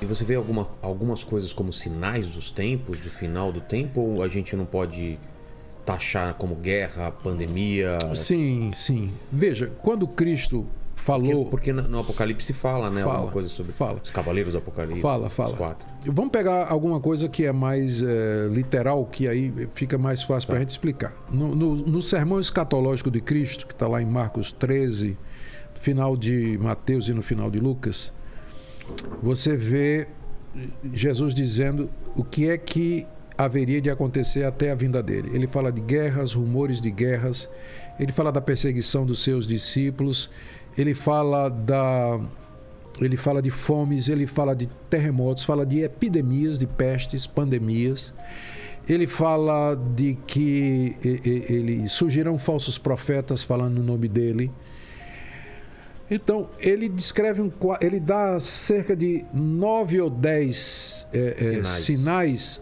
E você vê algumas coisas como sinais dos tempos, do final do tempo, ou a gente não pode taxar como guerra, pandemia? Sim, sim. Veja, quando Cristo falou... Porque no Apocalipse fala, né? Fala, Alguma coisa sobre os Cavaleiros do Apocalipse. Fala. Os 4. Vamos pegar alguma coisa que é mais literal, que aí fica mais fácil para a gente explicar. No sermão escatológico de Cristo, que está lá em Marcos 13, no final de Mateus e no final de Lucas, você vê Jesus dizendo o que é que haveria de acontecer até a vinda dele. Ele fala de guerras, rumores de guerras, ele fala da perseguição dos seus discípulos, ele fala de fomes, ele fala de terremotos, fala de epidemias, de pestes, pandemias. Ele fala de que surgirão falsos profetas falando no nome dele. Então, ele descreve ele dá cerca de 9 ou 10 sinais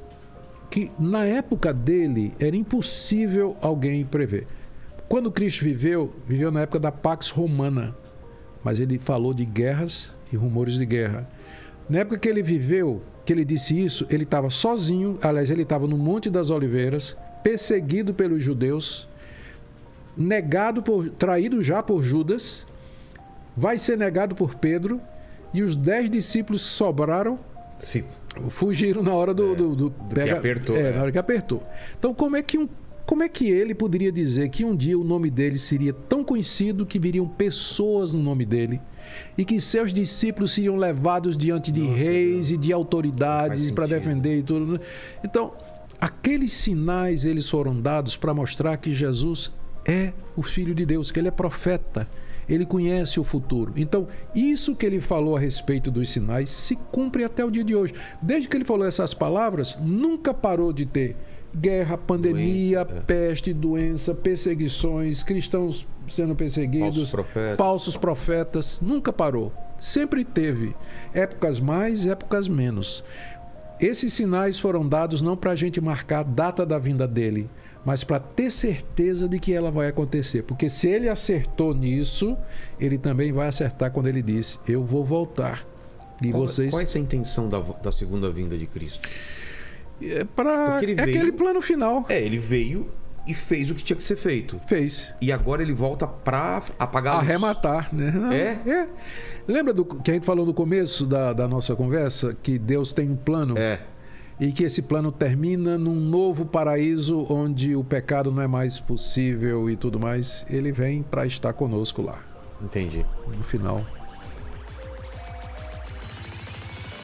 que na época dele era impossível alguém prever. Quando Cristo viveu na época da Pax Romana, mas ele falou de guerras e rumores de guerra. Na época que ele viveu, que ele disse isso, ele estava sozinho, aliás, ele estava no Monte das Oliveiras, perseguido pelos judeus, traído já por Judas, vai ser negado por Pedro, e os 10 discípulos que sobraram fugiram na hora que apertou. Na hora que apertou. Então, como é que ele poderia dizer que um dia o nome dele seria tão conhecido que viriam pessoas no nome dele e que seus discípulos seriam levados diante de reis e de autoridades para defender e tudo? Então, aqueles sinais eles foram dados para mostrar que Jesus é o Filho de Deus, que ele é profeta. Ele conhece o futuro. Então, isso que ele falou a respeito dos sinais se cumpre até o dia de hoje. Desde que ele falou essas palavras, nunca parou de ter guerra, pandemia, peste, doença, perseguições, cristãos sendo perseguidos, falsos profetas. Nunca parou. Sempre teve. Épocas mais, épocas menos. Esses sinais foram dados não para a gente marcar a data da vinda dele, mas para ter certeza de que ela vai acontecer. Porque se ele acertou nisso, ele também vai acertar quando ele disse: eu vou voltar. E qual é essa intenção da segunda vinda de Cristo? Aquele plano final. Ele veio e fez o que tinha que ser feito. Fez. E agora ele volta para apagar a luz. Arrematar, né? Lembra do que a gente falou no começo da nossa conversa? Que Deus tem um plano? E que esse plano termina num novo paraíso onde o pecado não é mais possível e tudo mais. Ele vem para estar conosco lá. Entendi. No final.